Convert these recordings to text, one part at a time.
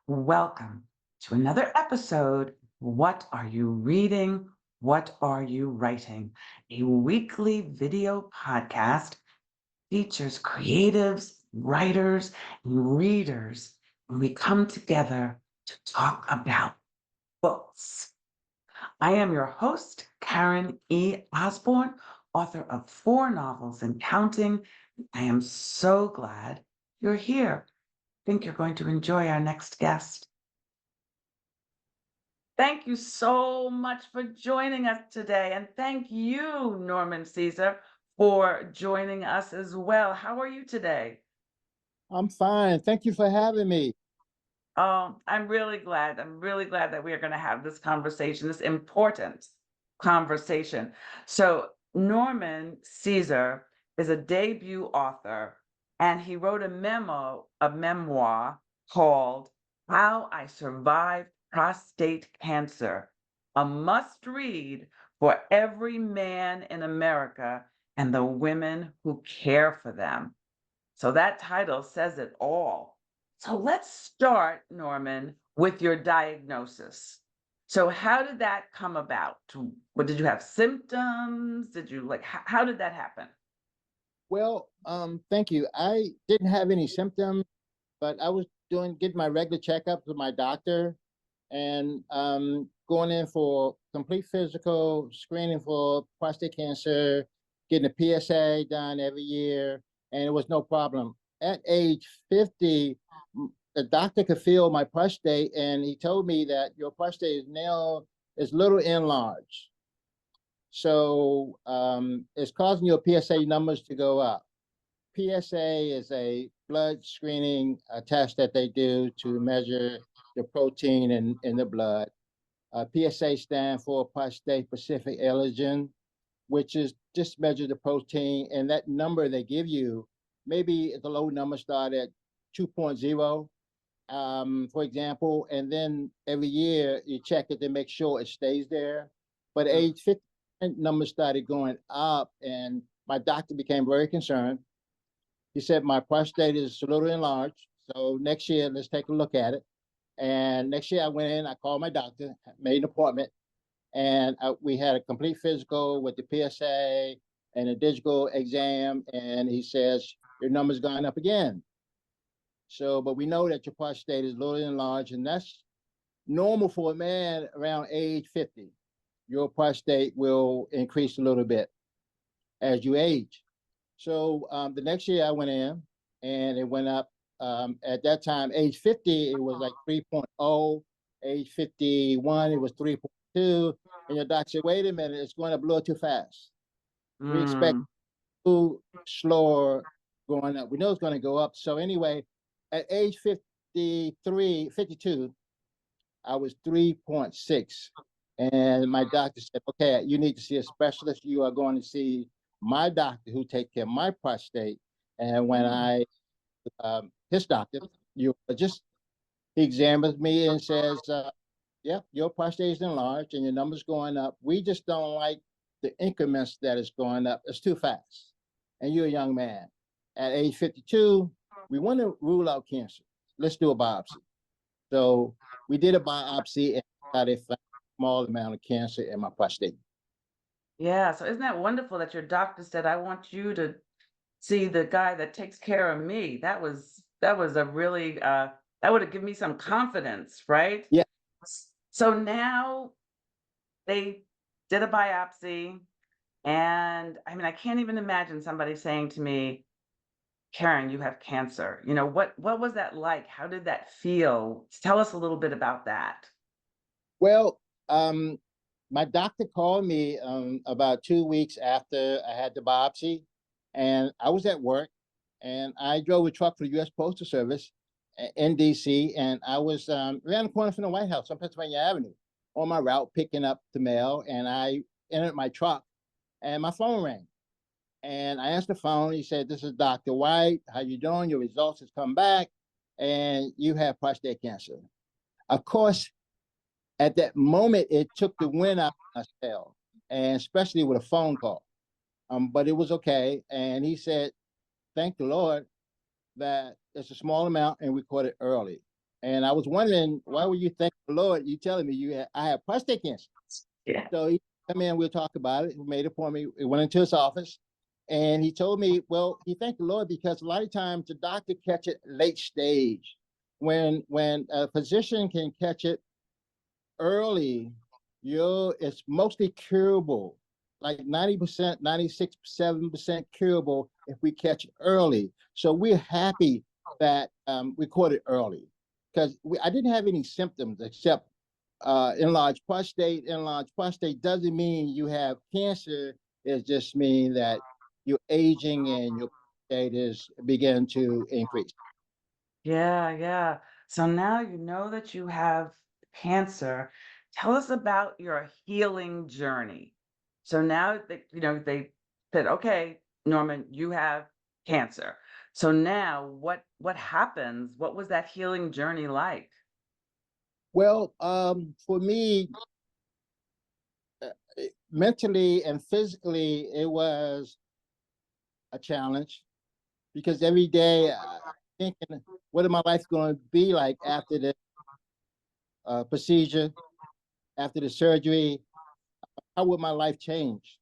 Welcome to another episode. What are you reading? What are you writing? A weekly video podcast features creatives, writers, and readers, and we come together to talk about books. I am your host, Karen E. Osborne, author of 4 novels and counting. I am so glad you're here. I think you're going to enjoy our next guest. Thank you so much for joining us today. And thank you, Norman Caesar, for joining us as well. How are you today? I'm fine. Thank you for having me. Oh, I'm really glad. I'm really glad that we are going to have this conversation, this important conversation. So, Norman Caesar is a debut author, and he wrote a memoir called How I Survived Prostate Cancer, a must read for every man in America and the women who care for them. So that title says it all. So let's start, Norman, with your diagnosis. So how did that come about? What did you have symptoms? Did you how did that happen? Thank you. I didn't have any symptoms, but I was getting my regular checkups with my doctor and going in for complete physical screening for prostate cancer, getting a PSA done every year, and it was no problem. At age 50, the doctor could feel my prostate, and he told me that your prostate is now is a little enlarged. So it's causing your PSA numbers to go up. PSA is a blood screening test that they do to measure the protein in the blood. PSA stand for prostate specific antigen, which is just measure the protein, and that number they give you, maybe the low number start at 2.0, for example, and then every year you check it to make sure it stays there. But Mm. age 50, numbers started going up, and my doctor became very concerned. He said my prostate is a little enlarged, so next year let's take a look at it. And next year I went in, I called my doctor, made an appointment, and we had a complete physical with the PSA and a digital exam. And he says your number's gone up again. So, but we know that your prostate is a little enlarged, and that's normal for a man around age 50. Your prostate will increase a little bit as you age. So the next year I went in, and it went up. At that time, age 50, it was like 3.0. Age 51, it was 3.2. And your doctor said, wait a minute, it's going up a little too fast. We expect Mm. to slower going up. We know it's going to go up. So anyway, at age 53, 52, I was 3.6. And my doctor said, okay, you need to see a specialist. You are going to see my doctor who take care of my prostate. And when his doctor, you just, he examines me and says, yeah, your prostate is enlarged and your number's going up. We just don't like the increments that is going up. It's too fast. And you're a young man. At age 52, we want to rule out cancer. Let's do a biopsy. So we did a biopsy and got a small amount of cancer in my prostate. Yeah, so isn't that wonderful that your doctor said, I want you to see the guy that takes care of me? That was a really that would have given me some confidence, right? Yeah. So now they did a biopsy, and I mean, I can't even imagine somebody saying to me, Karen, you have cancer. What was that like? How did that feel? Tell us a little bit about that. Well, um, my doctor called me about 2 weeks after I had the biopsy, and I was at work, and I drove a truck for the U.S. Postal Service in D.C., and I was around the corner from the White House on Pennsylvania Avenue on my route picking up the mail, and I entered my truck, and my phone rang. And I answered the phone. He said, "This is Dr. White. How you doing? Your results has come back, and you have prostate cancer." Of course, at that moment, it took the wind out of my sail, and especially with a phone call. But it was okay. And he said, "Thank the Lord that it's a small amount, and we caught it early." And I was wondering, why were you thanking the Lord? You telling me I have prostate cancer. Yeah. So he come in, we'll talk about it. He made an appointment. We went into his office, and he told me, well, he thanked the Lord because a lot of times the doctor catch it late stage. When a physician can catch it early, it's mostly curable, like 90%, 96.7% curable if we catch it early. So we're happy that we caught it early because I didn't have any symptoms except enlarged prostate. Enlarged prostate doesn't mean you have cancer. It just means that you're aging and your prostate is begin to increase. Yeah, yeah. So now you know that you have cancer. Tell us about your healing journey. So now that they said, okay, Norman, you have cancer. So now what happens? What was that healing journey like? Well, for me, mentally and physically, it was a challenge because every day I'm thinking, what is my life going to be like after the procedure, after the surgery? How would my life change?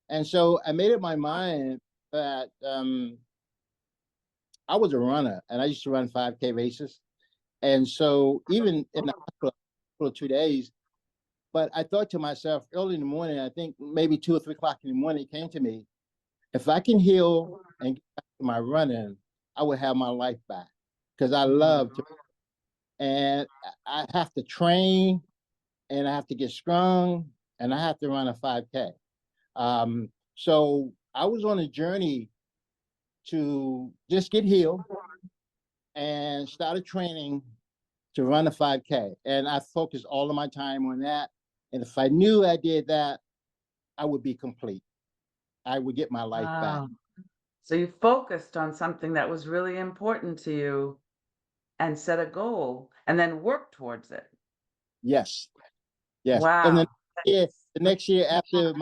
And so I made up my mind that I was a runner and I used to run 5K races. And so even in the hospital for 2 days, but I thought to myself early in the morning, I think maybe 2 or 3 o'clock in the morning, it came to me, if I can heal and get back to my running, I would have my life back because I Mm. love to, and I have to train and I have to get strong and I have to run a 5K. So I was on a journey to just get healed and started training to run a 5K. And I focused all of my time on that. And if I knew I did that, I would be complete. I would get my life back. Wow. So you focused on something that was really important to you and set a goal and then work towards it. Yes, yes. And then Wow. the next year after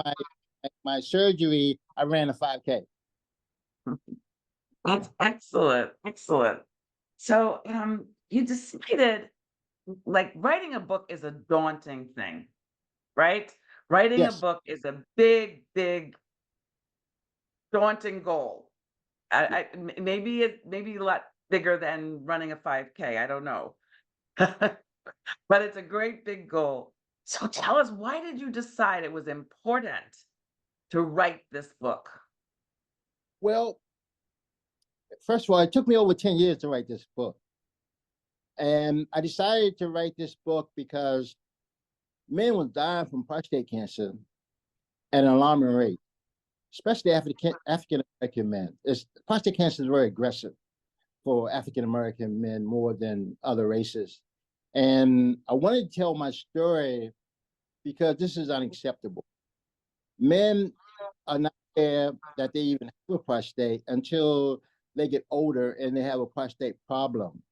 my surgery, I ran a 5K. That's excellent, excellent. So, you decided like writing a book is a daunting thing, right? Writing a Yes. book is a big, big, daunting goal. Maybe maybe a lot bigger than running a 5K. I don't know, but it's a great big goal. So tell us, why did you decide it was important to write this book? Well, first of all, it took me over 10 years to write this book. And I decided to write this book because men were dying from prostate cancer at an alarming rate, especially African American men. Prostate cancer is very aggressive for African American men more than other races. And I wanted to tell my story because this is unacceptable. Men are not aware that they even have a prostate until they get older and they have a prostate problem.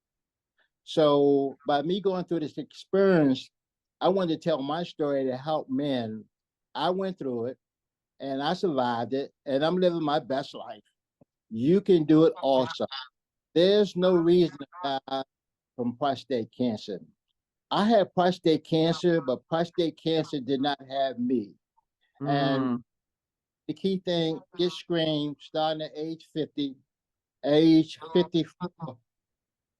So by me going through this experience, I wanted to tell my story to help men. I went through it and I survived it and I'm living my best life. You can do it also. There's no reason to die from prostate cancer. I had prostate cancer, but prostate cancer did not have me. And Mm. the key thing, get screened starting at age 50, age 54,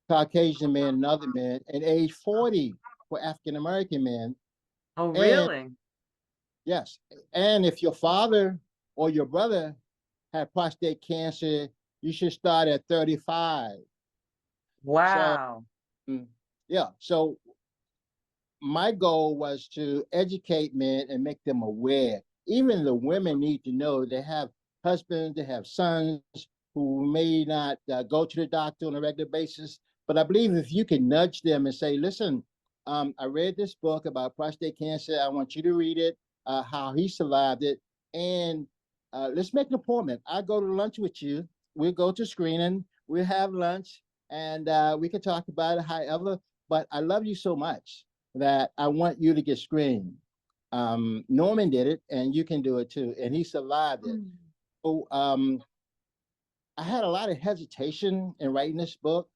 Caucasian men and other men, and age 40 for African American men. Oh, And really? yes, and if your father or your brother had prostate cancer, you should start at 35. So, Wow. yeah, so my goal was to educate men and make them aware. Even the women need to know they have husbands, they have sons who may not go to the doctor on a regular basis. But I believe if you can nudge them and say, listen, I read this book about prostate cancer. I want you to read it, how he survived it. And let's make an appointment. I'll go to lunch with you. We'll go to screening. We'll have lunch and we can talk about it however. But I love you so much that I want you to get screened. Norman did it, and you can do it too, and he survived it. Mm. So I had a lot of hesitation in writing this book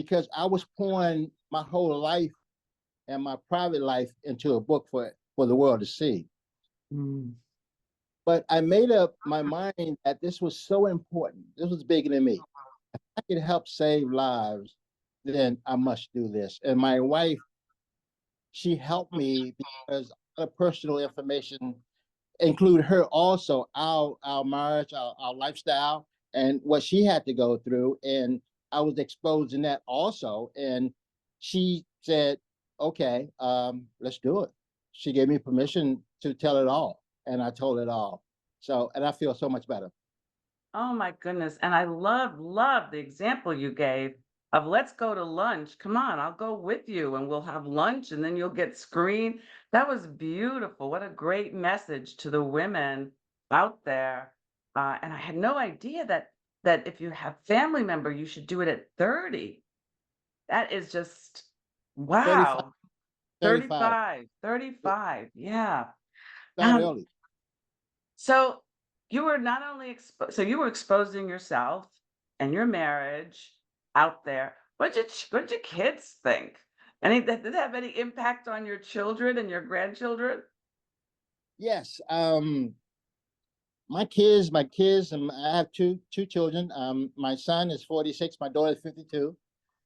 because I was pouring my whole life and my private life into a book for the world to see. Mm. But I made up my mind that this was so important. This was bigger than me. I could help save lives, then I must do this. And my wife, she helped me because the personal information include her also, our marriage, our lifestyle, and what she had to go through. And I was exposed in that also. And she said, okay, let's do it. She gave me permission to tell it all. And I told it all. So, and I feel so much better. Oh my goodness. And I love the example you gave of let's go to lunch. Come on, I'll go with you and we'll have lunch and then you'll get screened. That was beautiful. What a great message to the women out there. And I had no idea that if you have family member, you should do it at 30. That is just 35, wow. 35. 35, 35. Yeah. Start Um, early. So you were not only so you were exposing yourself and your marriage out there. What did your kids think? Any did it have any impact on your children and your grandchildren? Yes. My kids, and I have two children. My son is 46, my daughter is 52,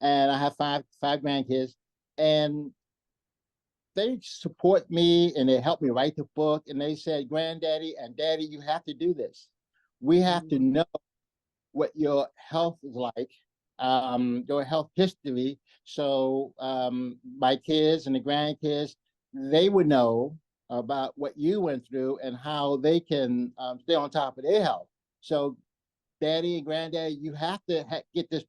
and I have five grandkids. And they support me and they help me write the book. And they said, Granddaddy and Daddy, you have to do this. We have to Mm, know what your health is like, your health history. So my kids and the grandkids, they would know about what you went through and how they can stay on top of their health. So daddy and granddaddy, you have to get this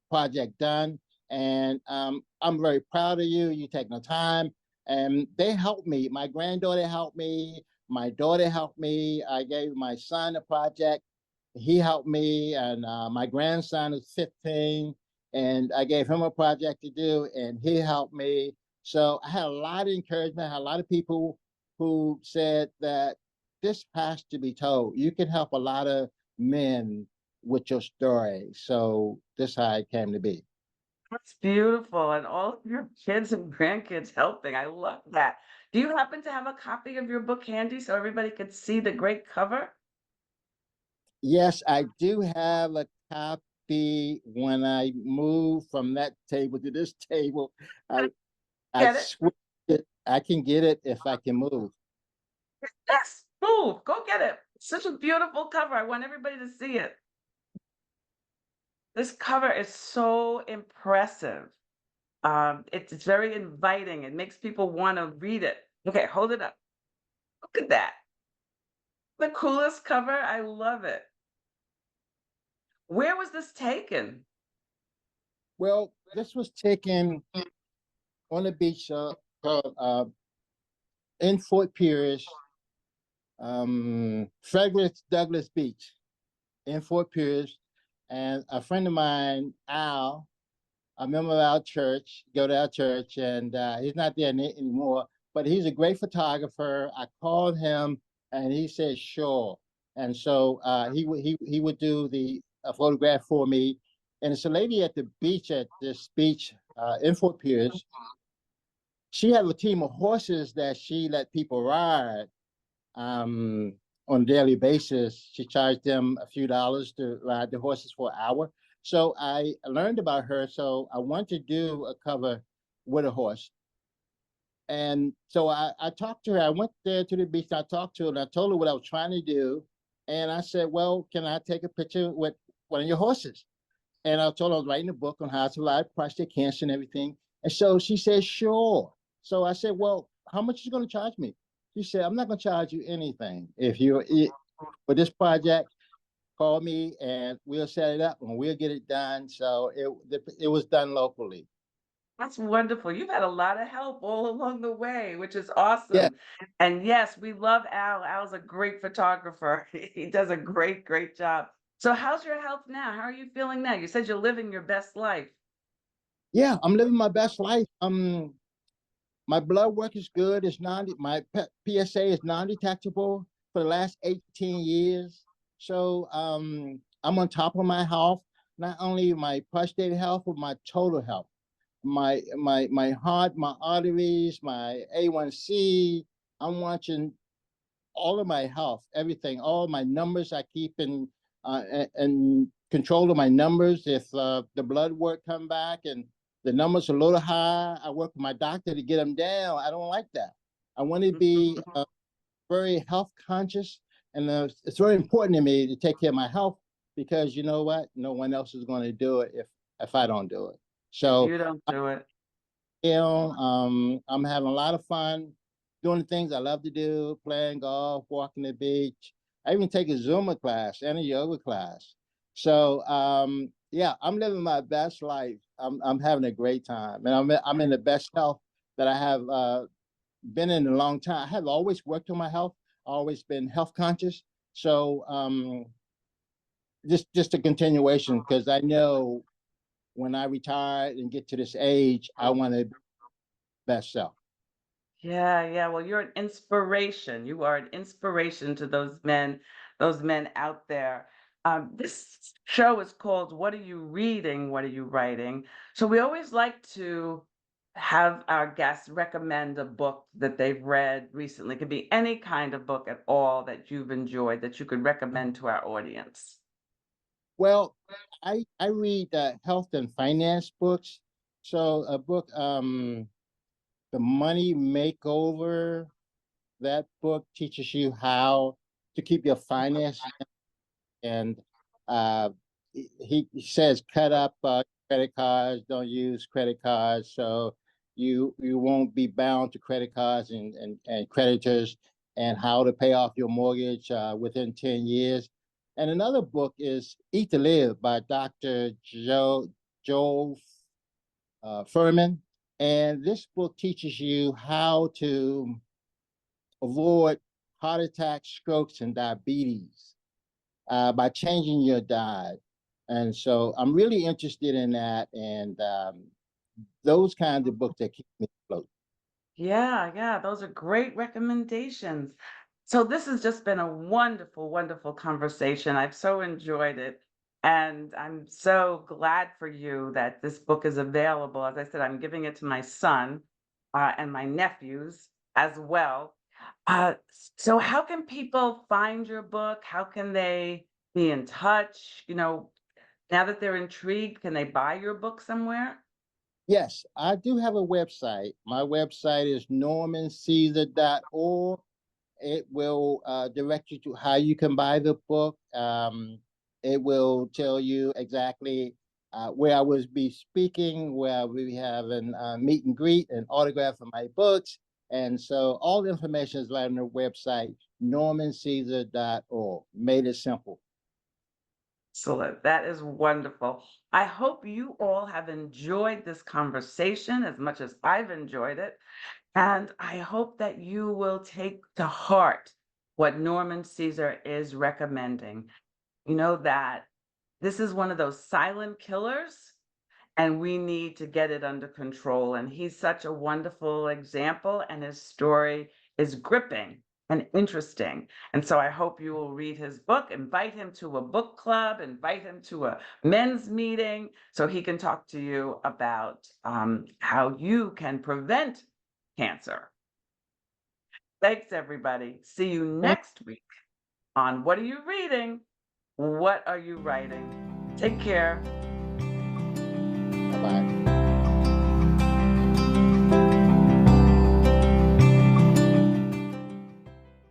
project done. And I'm very proud of you. You taking the time, and they helped me. My granddaughter helped me. My daughter helped me. I gave my son a project. He helped me, and my grandson is 15, and I gave him a project to do, and he helped me. So I had a lot of encouragement. I had a lot of people who said that this has to be told. You can help a lot of men with your story. So this is how it came to be. that's beautiful. And all of your kids and grandkids helping. I love that. Do you happen to have a copy of your book handy so everybody could see the great cover? Yes, I do have a copy. When I move from that table to this table, I I Get it? switch it. I can get it if I can move. Yes, move, go get it. Such a beautiful cover. I want everybody to see it. This cover is so impressive. It's very inviting. It makes people want to read it. Okay, hold it up. Look at that. The coolest cover. I love it. Where was this taken? Well, this was taken on the beach in Fort Pierce, Frederick Douglass Beach in Fort Pierce, and a friend of mine, Al, a member of our church, go to our church, and he's not there anymore, but he's a great photographer. I called him, and he said sure, and so he would do the photograph for me. And it's a lady at the beach at this beach in Fort Pierce. She had a team of horses that she let people ride um, on a daily basis. She charged them a few dollars to ride the horses for an hour. So I learned about her. So I wanted to do a cover with a horse. And so I talked to her. I went there to the beach. And I talked to her and I told her what I was trying to do. And I said, well, can I take a picture with one of your horses? And I told her I was writing a book on how to survive prostate cancer and everything. And so she said, sure. So I said, well, how much is you going to charge me? She said, I'm not going to charge you anything. If you're for this project, call me and we'll set it up and we'll get it done. So it was done locally. That's wonderful. You've had a lot of help all along the way, which is Yeah. awesome. And yes, we love Al. Al's a great photographer. He does a great job. So how's your health now? How are you feeling now? You said you're living your best life. Yeah, I'm living my best life. My blood work is good. It's my PSA is non-detectable for the last 18 years. So I'm on top of my health. not only my prostate health, but my total health. My heart, my arteries, my A1C. I'm watching all of my health, everything, all my numbers. I keep in control of my numbers. If the blood work come back and the numbers are a little high, I work with my doctor to get them down. I don't like that. I want to be Mhm. very health conscious, and it's very important to me to take care of my health because you know what? No one else is going to do it if I don't do it. If So you don't do it. I'm having a lot of fun doing the things I love to do, playing golf, walking the beach. I even take a Zumba class and a yoga class. So yeah, I'm living my best life. I'm having a great time, and I'm in the best health that I have been in a long time. I have always worked on my health, always been health conscious. So just a continuation because I know when I retire and get to this age, I want to best self. Yeah, yeah. Well, you're an inspiration. You are an inspiration to those men out there. This show is called What Are You Reading? What Are You Writing? So we always like to have our guests recommend a book that they've read recently. It could be any kind of book at all that you've enjoyed that you could recommend to our audience. Well, I read health and finance books. So a book, The Money Makeover. That book teaches you how to keep your finances, and uh, he says cut up credit cards, don't use credit cards, so you won't be bound to credit cards and creditors, and how to pay off your mortgage within 10 years. And another book is Eat to Live by Dr. Joel Furman. And this book teaches you how to avoid heart attacks, strokes, and diabetes by changing your diet. And so I'm really interested in that, and those kinds of books that keep me afloat. Yeah, yeah, those are great recommendations. So this has just been a wonderful, wonderful conversation. I've so enjoyed it. And I'm so glad for you that this book is available. As I said, I'm giving it to my son and my nephews as well. So how can people find your book? How can they be in touch? Now that they're intrigued, can they buy your book somewhere? Yes, I do have a website. My website is normancaesar.org. It will direct you to how you can buy the book. It will tell you exactly where I will be speaking, where we have a meet and greet and autograph of my books. And so all the information is right on the website, normancaesar.org. Made it simple. Excellent. That is wonderful. I hope you all have enjoyed this conversation as much as I've enjoyed it. And I hope that you will take to heart what Norman Caesar is recommending. You know that this is one of those silent killers and we need to get it under control. And he's such a wonderful example, and his story is gripping and interesting. And so I hope you will read his book, invite him to a book club, invite him to a men's meeting so he can talk to you about how you can prevent cancer. Thanks, everybody. See you Thank next week on What Are You Reading? What Are You Writing? Take care.